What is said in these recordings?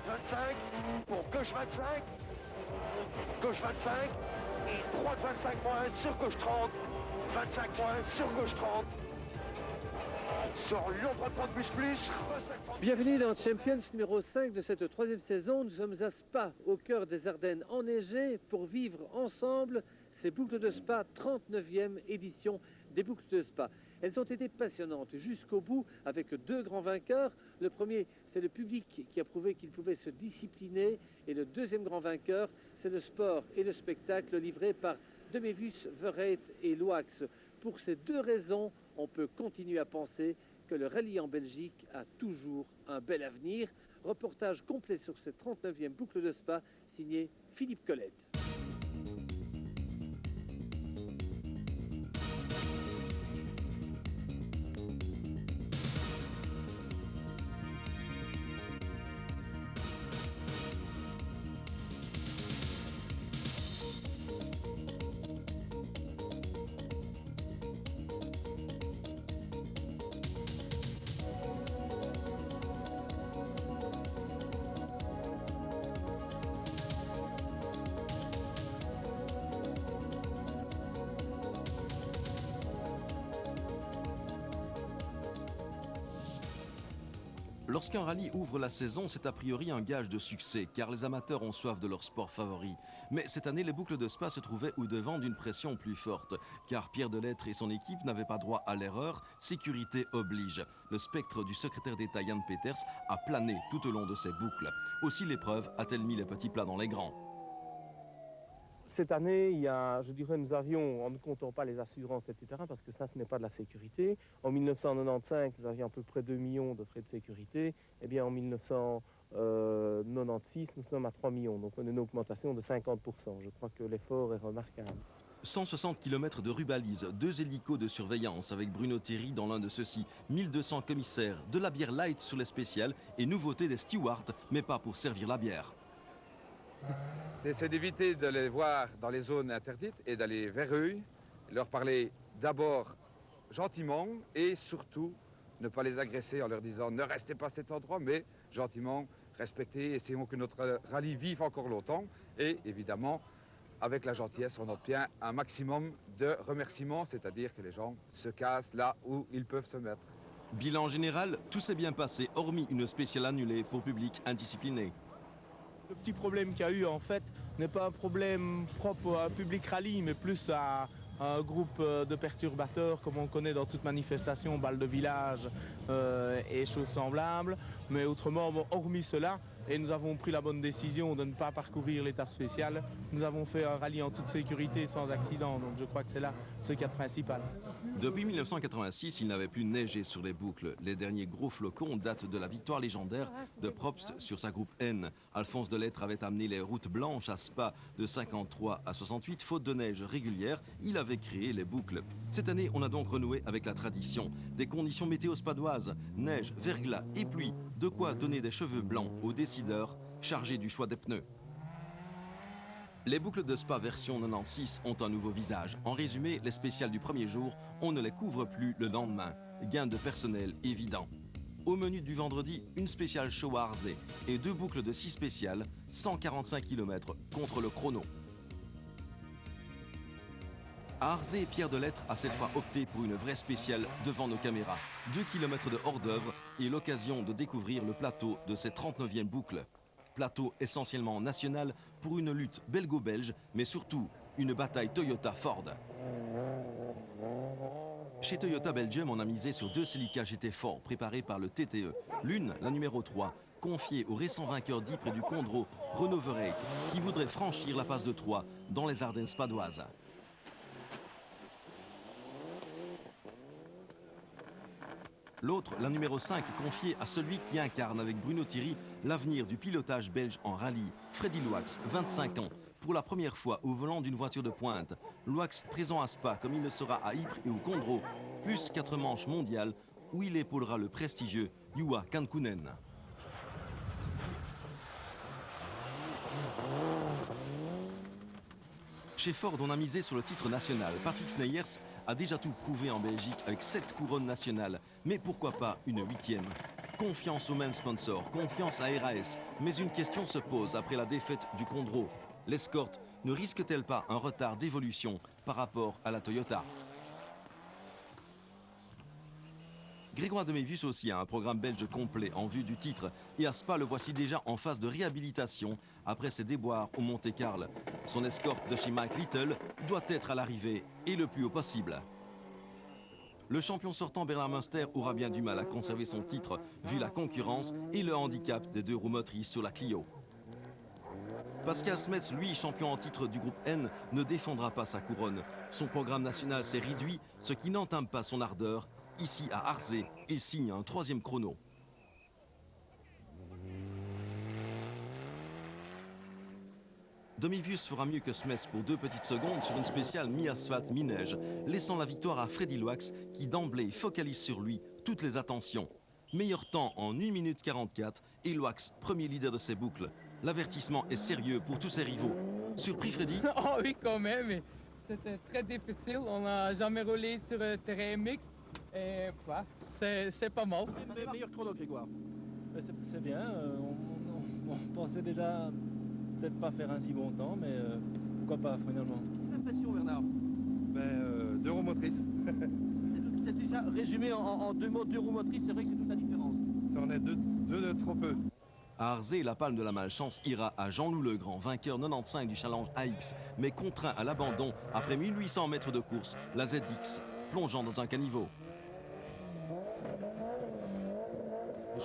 25, pour gauche 25, gauche 25, et droite 25 moins, sur gauche 30, 25 moins, sur gauche 30, sur Lyon droite 30 plus, Bienvenue dans Champions numéro 5 de cette troisième saison. Nous sommes à Spa, au cœur des Ardennes enneigées, pour vivre ensemble ces boucles de Spa, 39e édition des boucles de Spa. Elles ont été passionnantes jusqu'au bout avec deux grands vainqueurs. Le premier, c'est le public qui a prouvé qu'il pouvait se discipliner. Et le deuxième grand vainqueur, c'est le sport et le spectacle livré par Demevus, Verreet et Loax. Pour ces deux raisons, on peut continuer à penser que le rallye en Belgique a toujours un bel avenir. Reportage complet sur cette 39e boucle de Spa, signé Philippe Colette. Lorsqu'un rallye ouvre la saison, c'est a priori un gage de succès, car les amateurs ont soif de leur sport favori. Mais cette année, les boucles de Spa se trouvaient au-devant d'une pression plus forte, car Pierre Delettre et son équipe n'avaient pas droit à l'erreur, sécurité oblige. Le spectre du secrétaire d'État Jan Peters a plané tout au long de ces boucles. Aussi l'épreuve a-t-elle mis les petits plats dans les grands. Cette année, je dirais, nous avions, en ne comptant pas les assurances, etc., parce que ça, ce n'est pas de la sécurité. En 1995, nous avions à peu près 2 millions de frais de sécurité. Eh bien, en 1996, nous sommes à 3 millions. Donc, on a une augmentation de 50%. Je crois que l'effort est remarquable. 160 km de rubalise, 2 hélicos de surveillance avec Bruno Thierry dans l'un de ceux-ci, 1200 commissaires, de la bière light sur les spéciales et nouveauté des stewards, mais pas pour servir la bière. C'est d'éviter de les voir dans les zones interdites et d'aller vers eux, leur parler d'abord gentiment et surtout ne pas les agresser en leur disant ne restez pas à cet endroit, mais gentiment respecter, essayons que notre rallye vive encore longtemps et évidemment avec la gentillesse on obtient un maximum de remerciements, c'est-à-dire que les gens se cassent là où ils peuvent se mettre. Bilan général, tout s'est bien passé hormis une spéciale annulée pour public indiscipliné. Le petit problème qu'il y a eu, en fait, n'est pas un problème propre à un public rallye, mais plus à un groupe de perturbateurs, comme on connaît dans toute manifestation, balles de village et choses semblables. Mais autrement, bon, hormis cela, et nous avons pris la bonne décision de ne pas parcourir l'état spécial, nous avons fait un rallye en toute sécurité, sans accident. Donc je crois que c'est là ce qu'il y a de principal. Depuis 1986, il n'avait plus neigé sur les boucles. Les derniers gros flocons datent de la victoire légendaire de Probst sur sa groupe N. Alphonse Delettre avait amené les routes blanches à Spa de 53 à 68, faute de neige régulière. Il avait créé les boucles. Cette année, on a donc renoué avec la tradition. Des conditions météo spadoises, neige, verglas et pluie. De quoi donner des cheveux blancs aux décideurs chargés du choix des pneus. Les boucles de Spa version 96 ont un nouveau visage. En résumé, les spéciales du premier jour, on ne les couvre plus le lendemain. Gain de personnel évident. Au menu du vendredi, une spéciale show à Arzé et 2 boucles de 6 spéciales, 145 km contre le chrono. À Arzé, Pierre Delettre a cette fois opté pour une vraie spéciale devant nos caméras. 2 km de hors-d'œuvre et l'occasion de découvrir le plateau de cette 39e boucle. Plateau essentiellement national pour une lutte belgo-belge, mais surtout une bataille Toyota-Ford. Chez Toyota Belgium, on a misé sur 2 Celica GT Ford préparés par le TTE. L'une, la numéro 3, confiée au récent vainqueur d'Ypres et du Condro, Renaud Verreet, qui voudrait franchir la passe de Troyes dans les Ardennes spadoises. L'autre, la numéro 5, confiée à celui qui incarne avec Bruno Thierry l'avenir du pilotage belge en rallye, Freddy Loax, 25 ans, pour la première fois au volant d'une voiture de pointe. Loax présent à Spa comme il le sera à Ypres et au Condro, plus 4 manches mondiales où il épaulera le prestigieux Juha Kankkunen. Chez Ford, on a misé sur le titre national. Patrick Sneyers a déjà tout prouvé en Belgique avec 7 couronnes nationales. Mais pourquoi pas une 8e? Confiance au même sponsor, confiance à RAS. Mais une question se pose après la défaite du Condro. L'Escort ne risque-t-elle pas un retard d'évolution par rapport à la Toyota? Grégoire Demévius aussi a un programme belge complet en vue du titre. Et à Spa, le voici déjà en phase de réhabilitation après ses déboires au Monte-Carlo. Son escorte de chez Mike Little doit être à l'arrivée et le plus haut possible. Le champion sortant Bernard Munster aura bien du mal à conserver son titre vu la concurrence et le handicap des deux roues motrices sur la Clio. Pascal Smets, lui, champion en titre du groupe N, ne défendra pas sa couronne. Son programme national s'est réduit, ce qui n'entame pas son ardeur. Ici à Arzé, il signe un 3e chrono. Demévius fera mieux que Smets pour 2 petites secondes sur une spéciale mi-asphalte, mi-neige, laissant la victoire à Freddy Loax qui d'emblée focalise sur lui toutes les attentions. Meilleur temps en 1 minute 44 et Loax, premier leader de ses boucles. L'avertissement est sérieux pour tous ses rivaux. Surpris Freddy? Oh oui, quand même. C'était très difficile. On n'a jamais roulé sur un terrain mixte. Et c'est pas mal. C'est le meilleur chrono, Grégoire. C'est bien. On pensait déjà peut-être pas faire un si bon temps, mais pourquoi pas finalement. L'impression, Bernard. 2 roues motrices. C'est déjà résumé en 2 mots, 2 roues motrices, c'est vrai que c'est toute la différence. On est 2 de trop peu. À Arzé, la palme de la malchance ira à Jean-Loup Legrand, vainqueur 95 du Challenge AX, mais contraint à l'abandon après 1800 mètres de course, la ZX, plongeant dans un caniveau.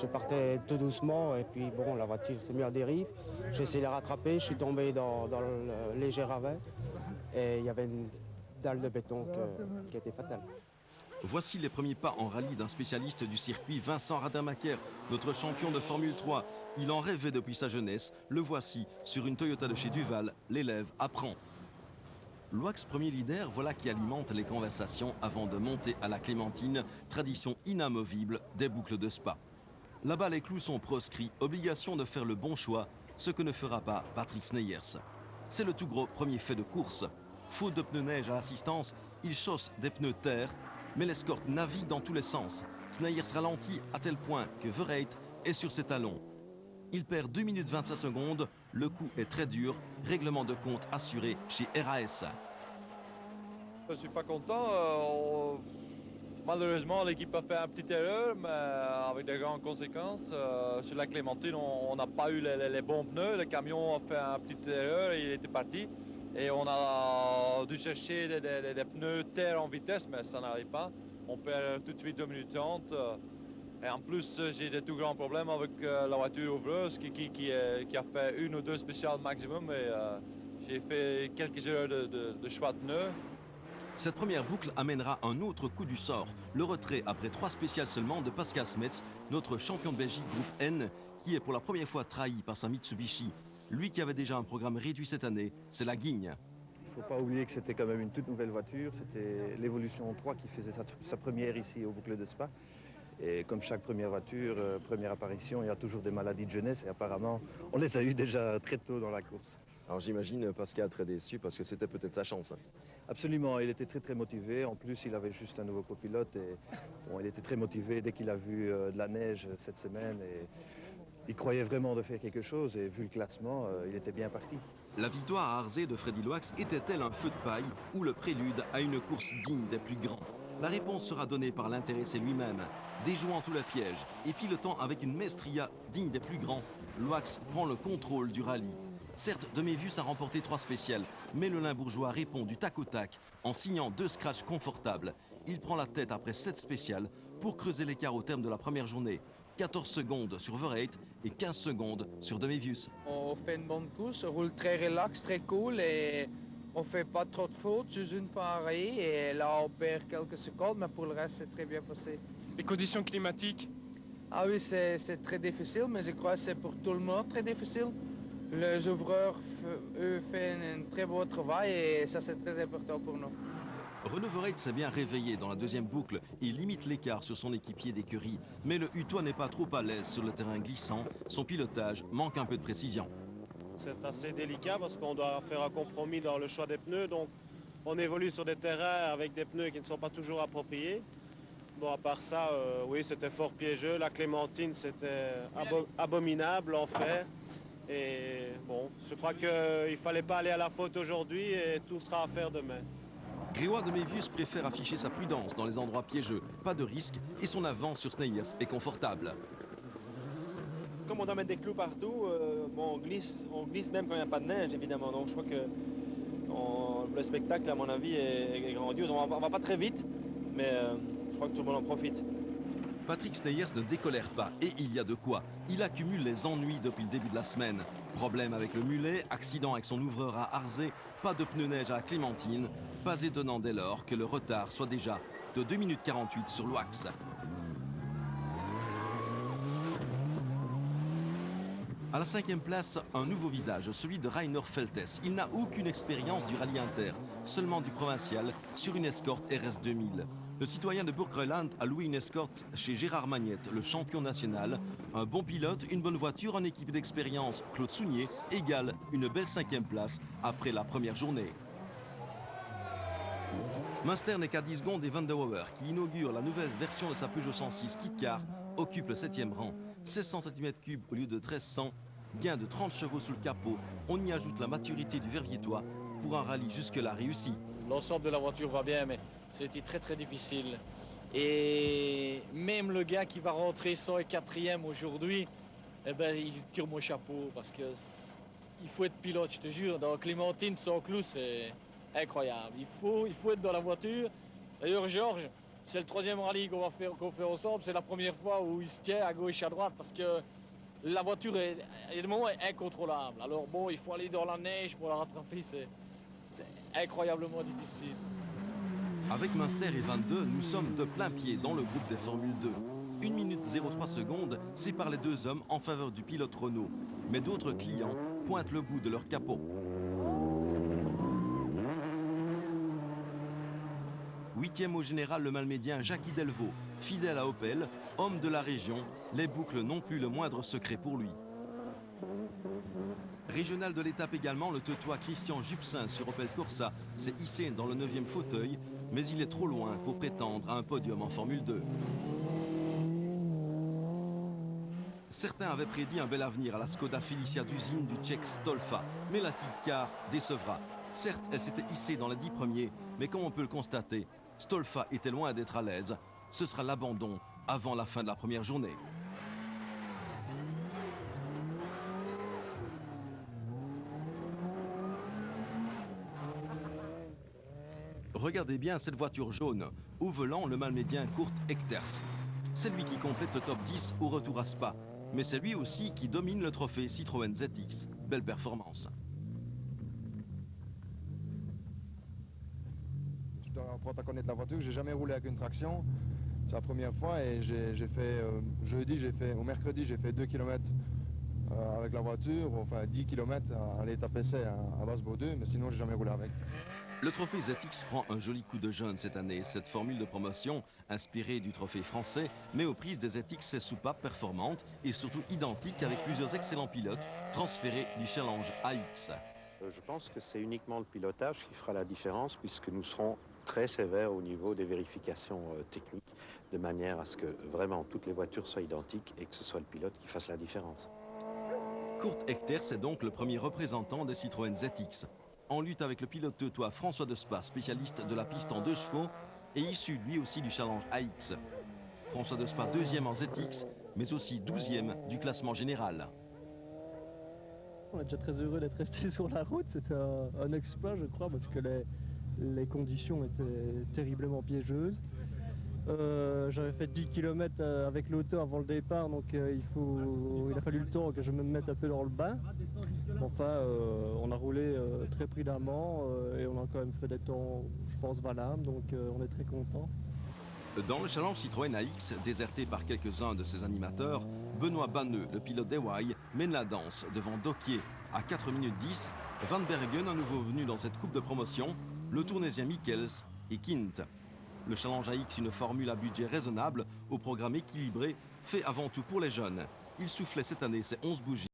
Je partais tout doucement et puis bon, la voiture s'est mise à dérive. J'ai essayé de la rattraper, je suis tombé dans le léger ravin et il y avait une dalle de béton qui était fatale. Voici les premiers pas en rallye d'un spécialiste du circuit, Vincent Rademacher, notre champion de Formule 3. Il en rêvait depuis sa jeunesse. Le voici sur une Toyota de chez Duval. L'élève apprend. Loax, premier leader, voilà qui alimente les conversations avant de monter à la Clémentine, tradition inamovible des boucles de Spa. Là-bas, les clous sont proscrits, obligation de faire le bon choix, ce que ne fera pas Patrick Sneyers. C'est le tout gros premier fait de course. Faute de pneus neige à assistance, il chausse des pneus terre, mais l'escorte navigue dans tous les sens. Sneyers ralentit à tel point que Verreit est sur ses talons. Il perd 2 minutes 25 secondes, le coup est très dur, règlement de compte assuré chez RAS. Je ne suis pas content. Malheureusement, l'équipe a fait une petite erreur, mais avec de grandes conséquences. Sur la Clémentine, on n'a pas eu les bons pneus. Le camion a fait une petite erreur et il était parti. Et on a dû chercher des pneus terre en vitesse, mais ça n'arrive pas. On perd tout de suite 2 minutes 30. Et en plus, j'ai des tout grands problèmes avec la voiture ouvreuse qui a fait 1 ou 2 spéciales maximum. Et j'ai fait quelques erreurs de choix de pneus. Cette première boucle amènera un autre coup du sort. Le retrait après 3 spéciales seulement de Pascal Smets, notre champion de Belgique groupe N, qui est pour la première fois trahi par sa Mitsubishi. Lui qui avait déjà un programme réduit cette année, c'est la guigne. Il ne faut pas oublier que c'était quand même une toute nouvelle voiture. C'était l'Evolution 3 qui faisait sa première ici aux boucles de Spa. Et comme chaque première voiture, première apparition, il y a toujours des maladies de jeunesse. Et apparemment, on les a eues déjà très tôt dans la course. Alors j'imagine Pascal très déçu parce que c'était peut-être sa chance. Absolument, il était très motivé. En plus, il avait juste un nouveau copilote et bon, il était très motivé dès qu'il a vu de la neige cette semaine. Et il croyait vraiment de faire quelque chose et vu le classement, il était bien parti. La victoire à Arzé de Freddy Loax était-elle un feu de paille ou le prélude à une course digne des plus grands? La réponse sera donnée par l'intéressé lui-même, déjouant tous les pièges et pilotant avec une maestria digne des plus grands. Loax prend le contrôle du rallye. Certes, Demévius a remporté 3 spéciales, mais le Limbourgeois répond du tac au tac en signant 2 scratchs confortables. Il prend la tête après 7 spéciales pour creuser l'écart au terme de la première journée. 14 secondes sur Verreit et 15 secondes sur Demévius. On fait une bonne course, on roule très relax, très cool et on fait pas trop de fautes, juste une fois arrêté et là on perd quelques secondes, mais pour le reste c'est très bien passé. Les conditions climatiques? Ah oui, c'est très difficile, mais je crois que c'est pour tout le monde très difficile. Les ouvreurs, eux, font un très beau travail et ça c'est très important pour nous. Renaud Verreit s'est bien réveillé dans la deuxième boucle et limite l'écart sur son équipier d'écurie. Mais le Hutois n'est pas trop à l'aise sur le terrain glissant. Son pilotage manque un peu de précision. C'est assez délicat parce qu'on doit faire un compromis dans le choix des pneus. Donc on évolue sur des terrains avec des pneus qui ne sont pas toujours appropriés. Bon, à part ça, oui, c'était fort piégeux. La clémentine, c'était abominable en fer. Et bon, je crois qu'il ne fallait pas aller à la faute aujourd'hui et tout sera à faire demain. Grégoire de Mévius préfère afficher sa prudence dans les endroits piégeux, pas de risque, et son avance sur Sneyers est confortable. Comme on doit mettre des clous partout, bon, on glisse même quand il n'y a pas de neige, évidemment. Donc je crois que le spectacle, à mon avis, est grandiose. On va pas très vite, mais je crois que tout le monde en profite. Patrick Sneyers ne décolère pas, et il y a de quoi. Il accumule les ennuis depuis le début de la semaine. Problème avec le mulet, accident avec son ouvreur à Arzé, pas de pneus neige à Clémentine. Pas étonnant dès lors que le retard soit déjà de 2 minutes 48 sur l'Oax. À la 5e place, un nouveau visage, celui de Rainer Feltes. Il n'a aucune expérience du rallye inter, seulement du provincial sur une escorte RS 2000. Le citoyen de Burgreland a loué une escorte chez Gérard Magnette, le champion national. Un bon pilote, une bonne voiture, une équipe d'expérience, Claude Sounier, égale une belle 5e place après la première journée. Munster n'est qu'à 10 secondes et Van der Waver, qui inaugure la nouvelle version de sa Peugeot 106 Kit Car, occupe le 7e rang. 1600 cm3 au lieu de 1300, gain de 30 chevaux sous le capot. On y ajoute la maturité du Verviétois pour un rallye jusque-là réussi. L'ensemble de la voiture va bien, mais c'était très difficile. Et même le gars qui va rentrer 104e aujourd'hui, eh ben, il tire mon chapeau parce que il faut être pilote, je te jure. Dans Clémentine, sans clous, c'est incroyable. Il faut être dans la voiture. D'ailleurs, Georges, c'est le 3e rallye qu'on fait ensemble. C'est la première fois où il se tient à gauche et à droite parce que la voiture est incontrôlable. Alors bon, il faut aller dans la neige pour la rattraper. C'est incroyablement difficile. Avec Munster et 22, nous sommes de plein pied dans le groupe des Formule 2. 1 minute 03 secondes séparent les deux hommes en faveur du pilote Renault. Mais d'autres clients pointent le bout de leur capot. 8e au général le Malmédien Jackie Delvaux, fidèle à Opel, homme de la région, les boucles n'ont plus le moindre secret pour lui. Régional de l'étape également, le Teutois Christian Jupsin sur Opel Corsa s'est hissé dans le 9e fauteuil, mais il est trop loin pour prétendre à un podium en Formule 2. Certains avaient prédit un bel avenir à la Skoda Felicia d'usine du Tchèque Stolfa, mais la Kit Car décevra. Certes, elle s'était hissée dans les 10 premiers, mais comme on peut le constater, Stolfa était loin d'être à l'aise. Ce sera l'abandon avant la fin de la première journée. Regardez bien cette voiture jaune. Au volant, le Malmédien Kurt Echters. C'est lui qui complète le top 10 au retour à Spa. Mais c'est lui aussi qui domine le trophée Citroën ZX. Belle performance. Je dois apprendre à connaître la voiture. J'ai jamais roulé avec une traction. C'est la première fois et j'ai fait au mercredi, j'ai fait 2 km avec la voiture, enfin 10 km à l'étape essai à Basse-Baudeux, mais sinon j'ai jamais roulé avec. Le trophée ZX prend un joli coup de jeune cette année. Cette formule de promotion, inspirée du trophée français, met aux prises des ZX soupapes performantes et surtout identiques avec plusieurs excellents pilotes transférés du Challenge AX. Je pense que c'est uniquement le pilotage qui fera la différence puisque nous serons très sévères au niveau des vérifications techniques de manière à ce que vraiment toutes les voitures soient identiques et que ce soit le pilote qui fasse la différence. Kurt Echters est donc le premier représentant des Citroën ZX. En lutte avec le pilote teutois François de Spa, spécialiste de la piste en 2 chevaux, et issu lui aussi du Challenge AX. François de Spa 2e en ZX, mais aussi 12e du classement général. On est déjà très heureux d'être resté sur la route, c'était un exploit je crois parce que les conditions étaient terriblement piégeuses. J'avais fait 10 km avec l'auto avant le départ, donc il a fallu le temps que je me mette un peu dans le bain. Enfin, on a roulé très prudemment et on a quand même fait des temps, je pense, valables, donc on est très contents. Dans le Challenge Citroën AX, déserté par quelques-uns de ses animateurs, Benoît Banneux, le pilote d'EY, mène la danse devant Doquier à 4 minutes 10, Van Bergen, un nouveau venu dans cette coupe de promotion, le Tournaisien Michels et Kint. Le Challenge AX, une formule à budget raisonnable, au programme équilibré, fait avant tout pour les jeunes. Il soufflait cette année ses 11 bougies.